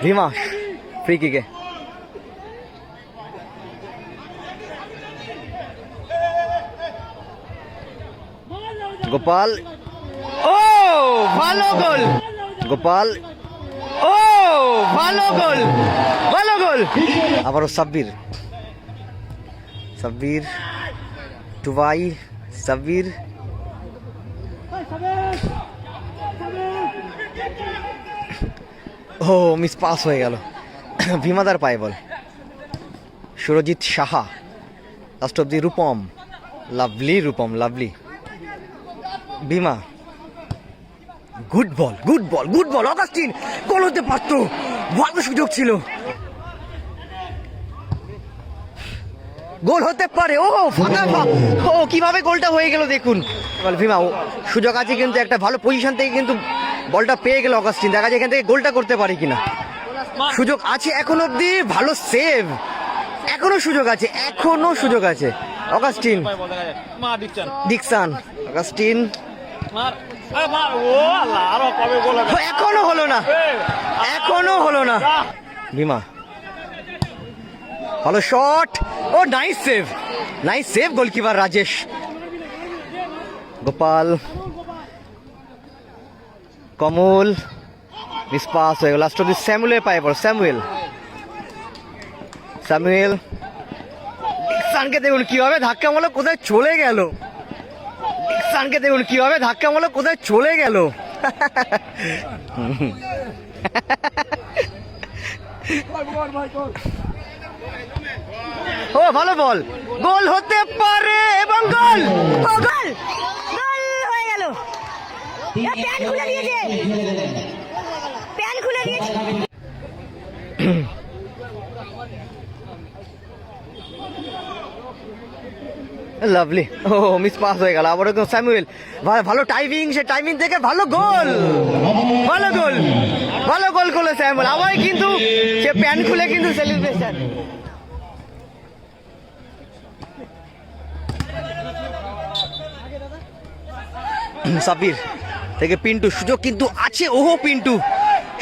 Bhima free কিকে। গোপাল, ও ভালো গোল। গোপাল, ও ভালো গোল, ভালো গোল। আবারও সাব্বির, সাব্বির টুবাই, সাব্বির, ও মিস পাস হয়ে গেল। ভীমাদার পায়ে ball. Surajit Saha, last of the Rupam, lovely Rupam, lovely. Bhima, good ball, good ball, good ball. Augustine goal হতে পারতো, ভালো সুযোগ ছিল, গোল হতে পারে। ও ও কিভাবে গোলটা হয়ে গেল দেখুন। ভীমা সুযোগ আছে কিন্তু, একটা ভালো পজিশন থেকে কিন্তু বলটা পেয়ে গেল অগাস্টিন। দেখা যায় এখান থেকে গোলটা করতে পারে কিনা। সুযোগ আছে এখন অব্দি, ভালো সেভ, এখনো সুযোগ আছে, এখনো সুযোগ আছে। অগাস্টিন, ডিকসন, অগাস্টিন, এখনো হলো না, এখনো হলো না। ভীমা, ভালো shot, oh nice save, nice save goalkeeper Rajesh. Gopal, Kamal, miss pass হয়ে গেল। লাস্ট অব্দি স্যামুয়েলের পায়ে পড়ো, স্যামুয়েল, স্যামুয়েল। ডিকসনকে দেখুন কিভাবে ধাক্কা মারলো, কোথায় চলে গেল। ডিকসনকে দেখুন কিভাবে ধাক্কা মারলো, কোথায় চলে গেল। ও ভালো বল, গোল হতে পারে এবং গোল, ও গোল, গোল হয়ে গেল। প্যান খুলে দিয়েছে, প্যান খুলে দিয়েছে। লাভলি, ও মিস পাস হয়ে গেল। আবার স্যামুয়েল, ভালো টাইমিং, সে টাইমিং থেকে ভালো গোল, ভালো গোল, ভালো গোল করলো স্যামুয়েল। আবার কিন্তু সে প্যান খুলে কিন্তু সেলিব্রেশন। সাব্বির থেকে পিন্টু, সুযোগ কিন্তু আছে। ওহো পিন্টু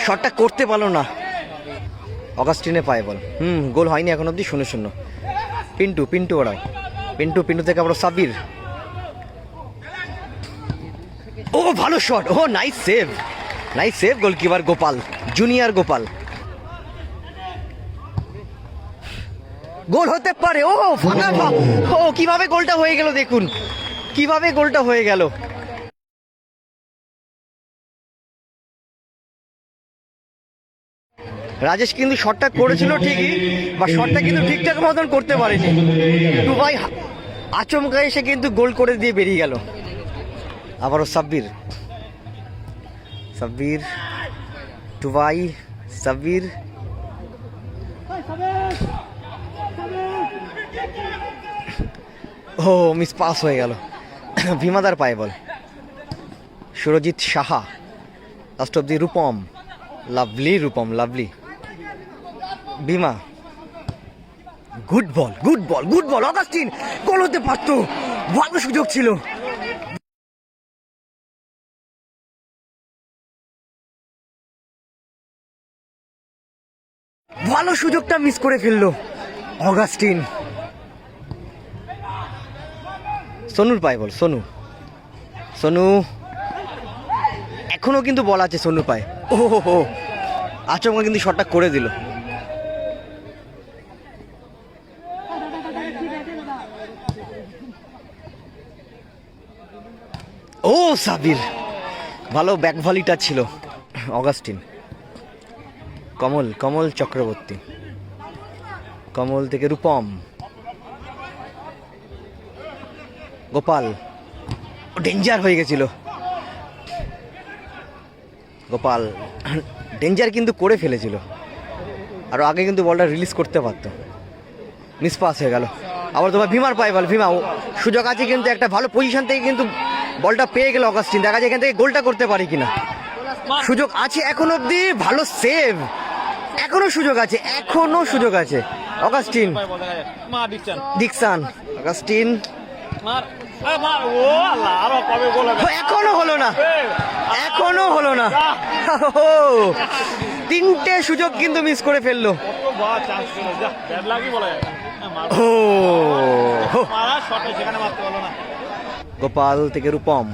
শটটা করতে পারলো না। অগাস্টিনে পায় বল। গোল হয়নি এখন অব্দি, 0-0। পিন্টু, পিন্টু ওরাই, পিন্টু, পিন্টু থেকে আবার সাব্বির, ও ভালো shot, oh nice save, nice save goalkeeper Gopal, junior Gopal. Goal হতে পারে, ও ফাঁকা, ও কিভাবে গোলটা হয়ে গেল দেখুন, কিভাবে গোলটা হয়ে গেল। রাজেশ কিন্তু শটটা করেছিল ঠিকই, বা শটটা কিন্তু ঠিকঠাক মতন করতে পারেনি। টুবাই আচমকা এসে কিন্তু গোল করে দিয়ে বেরিয়ে গেল। আবারও সাব্বির, সাব্বির টুবাই, সাব্বির, ও মিস পাস হয়ে গেল। ভীমাদার পায়ে ball. Surajit Saha, last of the Rupam, lovely Rupam, lovely. Bhima, good ball, good ball, good ball. Augustine goal হতে পারতো, ভালো সুযোগ ছিল, ভালো সুযোগটা মিস করে ফেললো অগাস্টিন। সোনুর পায়ে বল, সোনু, সোনু, এখনো কিন্তু বল আছে সোনুর পায়ে। ও হো, আচমকা কিন্তু শটটা করে দিল। ও সাবির, ভালো ব্যাক ভলিটা ছিল অগাস্টিন। কমল, কমল চক্রবর্তী, কমল থেকে রূপম, গোপাল, ডেঞ্জার হয়ে গেছিল গোপাল, ডেঞ্জার কিন্তু করে ফেলেছিল, আরো আগে কিন্তু বলটা রিলিজ করতে পারতো। মিস পাস হয়ে গেল। আবার তোমার ভীমার পায়ে বল। ভীমা সুযোগ আছে কিন্তু, একটা ভালো পজিশন থেকে কিন্তু বলটা পেয়ে গেল অগাস্টিন। দেখা যায় এখান থেকে গোলটা করতে পারে কিনা। সুযোগ আছে এখন অব্দি, ভালো সেভ, এখনো সুযোগ আছে, এখনো সুযোগ আছে। অগাস্টিন, ডিকসন, অগাস্টিন, এখনো হলো না, এখনো হলো না। তিনটে সুযোগ কিন্তু মিস করে ফেললো। কতবার চান্স ছিল, যা ব্যাড লাগই বলা যায়। ও মারা শটে সেখানে মারতে পারলো না। গোপাল থেকে রূপম,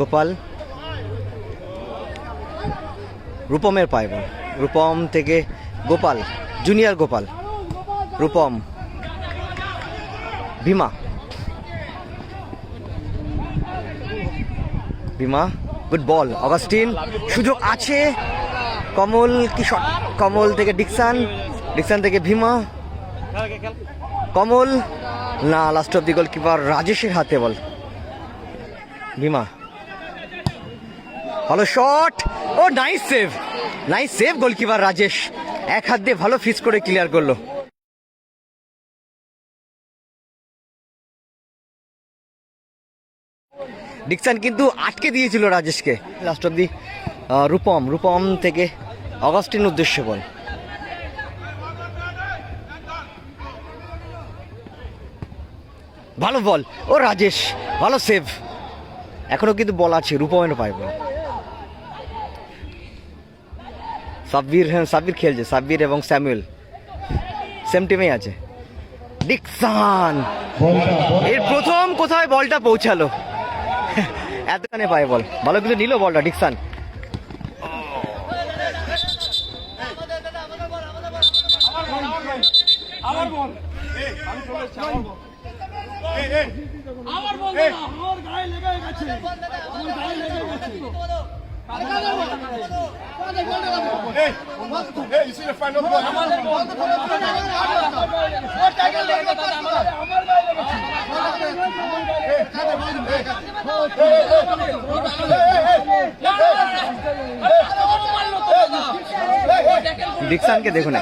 গোপাল রূপমের পায় বল, রূপম থেকে Gopal, junior Gopal, Rupam, Bhima, Bhima good ball, Augustine সুযোগ আছে, কমল কি শট, কমল থেকে ডিকসান, ডিকসান থেকে ভীমা, কমল না, লাস্ট অফ দি গোলকিপার রাজেশের হাতে বল, ভীমা ভালো shot, oh nice save, nice save goalkeeper Rajesh, এক হাত দিয়ে ভালো ফিস করে ক্লিয়ার করলো। ডিকসান কিন্তু আটকে দিয়েছিল রাজেশকে। Last of the Rupam, Rupam থেকে অগাস্টিন উদ্দেশ্যে বল, ভালো বল, ও রাজেশ ভালো সেভ, এখনো কিন্তু বল আছে, রূপমের পায় বল। সাব্বির, হ্যাঁ সাব্বির খেলছে, সাব্বির এবং স্যামুয়েল সেম টিমেই আছে। ডিকসান এর প্রথম কোথায় বলটা পৌঁছালো, এতখানে পায় বল, ভালো কিন্তু নিল বলটা ডিকসান। ডিকসানকে দেখুন,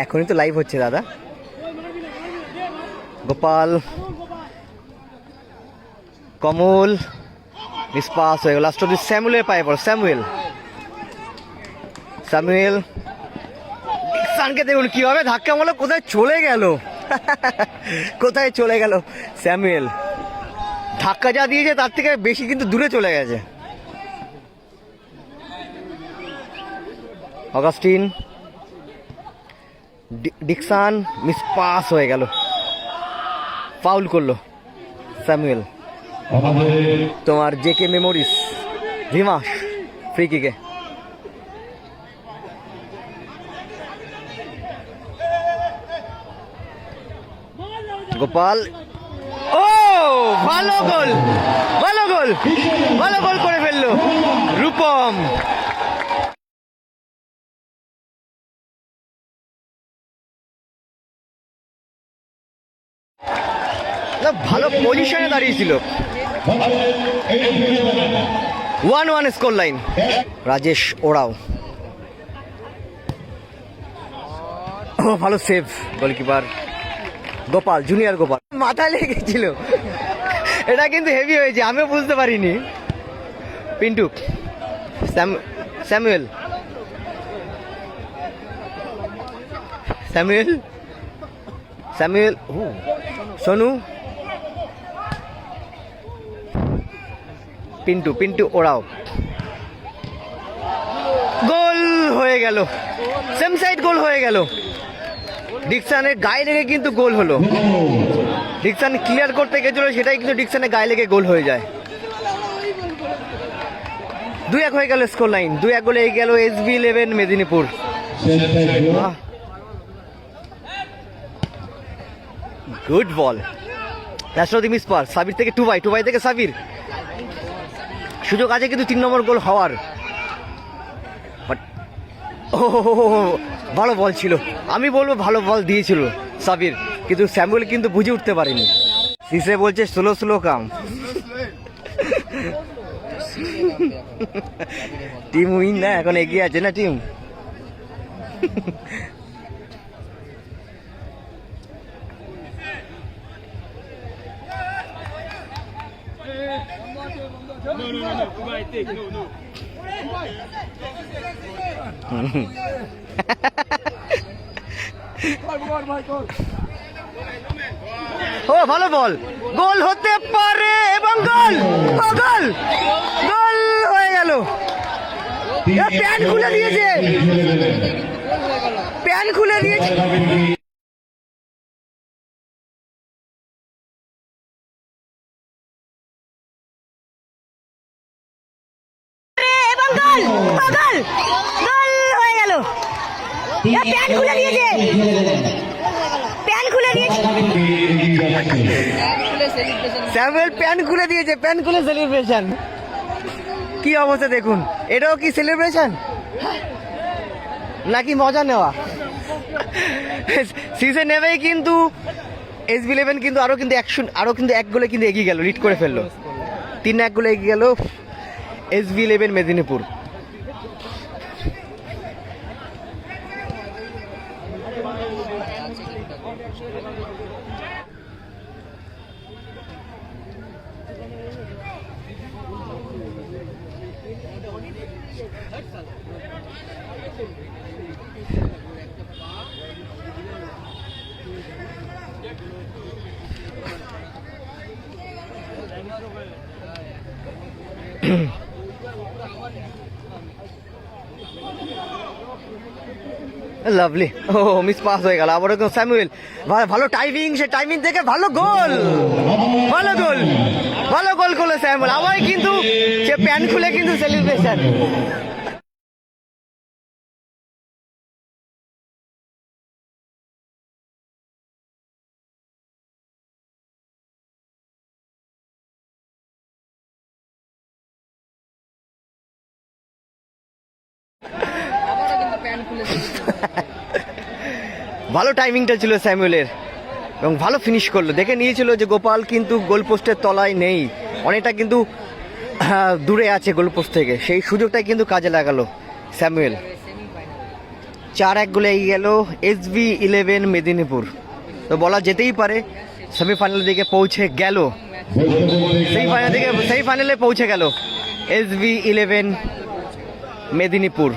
এখনই তো লাইভ হচ্ছে দাদা। গোপাল, কমল মিস পাস হয়ে গেল, লাস্ট অব্দি স্যামুয়েলের পায়ে পড়ে, স্যামুয়েল, স্যামুয়েল ডিকসানকে দেখুন কিভাবে ধাক্কা মারলো, কোথায় চলে গেল, কোথায় চলে গেল স্যামুয়েল, ধাক্কা যা দিয়েছে তার থেকে বেশি কিন্তু দূরে চলে গেছে। অগাস্টিন, ডিকসান মিস পাস হয়ে গেল, ফাউল করলো স্যামুয়েল। তোমার জেকে মেমোরিজ, ভীমা ফ্রি কিকে, গোপাল, ও ভালো গোল, ভালো গোল, ভালো গোল করে ফেললো রূপম। ভালো পজিশনে দাঁড়িয়েছিল, 1-1 স্কোর লাইন। রাজেশ ওরাও, ও ভালো save goalkeeper Gopal, junior Gopal, মাথায় লেগেছিল, এটা কিন্তু হেভি হয়েছে, আমিও বুঝতে পারিনি। Pintu, Samuel, Samuel, Samuel, Sonu, Pintu, Pintu ওরাও, গোল হয়ে গেল, সেম সাইড গোল হয়ে গেল, ডিকসানের গায়ে লেগে কিন্তু গোল হলো, ডিকসান ক্লিয়ার করতে গেছিল সেটাই কিন্তু ডিকসানের গায়ে লেগে গোল হয়ে যায়। 2-1 হয়ে গেল স্কোর লাইন, 2-1 গোলে এগিয়ে গেল SB11 Medinipur. Good ball, national miss পার, সাবির থেকে টুবাই, টুবাই থেকে সাবির, সুযোগ আছে কিন্তু 3 নম্বর গোল হওয়ার। ও ভালো বল ছিল, আমি বলবো ভালো বল দিয়েছিল সাবির, কিন্তু স্যামুয়েল কিন্তু বুঝে উঠতে পারেনি। সিসে বলছে স্লো স্লো কাম, টিম উইন না, এখন এগিয়ে আছে না team. No, no, no, no. Right, no, no. ও ভালো বল, গোল হতে পারে এবং গোল, ও গোল, গোল হয়ে গেল। প্যান খুলে দিয়েছে, প্যান খুলে দিয়েছে। এবং গোল, ও গোল, গোল হয়ে গেল। প্যান খুলে দিয়েছে, প্যান খুলে দিয়েছে। স্যামুয়েল প্যান খুলে দিয়েছে, প্যান খুলে সেলিব্রেশন। কি অবস্থা দেখুন, এটাও কি সেলিব্রেশন নাকি মজা নেওয়া? সিজে নেমেই কিন্তু SB11 কিন্তু আরো কিন্তু এক গোলে কিন্তু এগিয়ে গেল, লিড করে ফেললো, 3-1 গোলে এগিয়ে গেল SB11 মেদিনীপুর। লাভলি, ও মিস পাস হয়ে গেল। আবার স্যামুয়েল ভালো টাইমিং, সে টাইমিং থেকে ভালো গোল, ভালো গোল, ভালো গোল করলো স্যামুয়েল। আবার কিন্তু সে প্যান খুলে কিন্তু সেলিব্রেশন। ভালো টাইমিংটা ছিল স্যামুয়েলের এবং ভালো ফিনিশ করলো। দেখে নিয়েছিল যে গোপাল কিন্তু গোল পোস্টের তলায় নেই, অনেকটা কিন্তু দূরে আছে গোল পোস্ট থেকে, সেই সুযোগটাই কিন্তু কাজে লাগালো স্যামুয়েল। 4-1 গোলে এগিয়ে গেল SB11 মেদিনীপুর। তো বলা যেতেই পারে সেমিফাইনালের দিকে পৌঁছে গেল, সেই ফাইনালে পৌঁছে গেল SB11 মেদিনীপুর।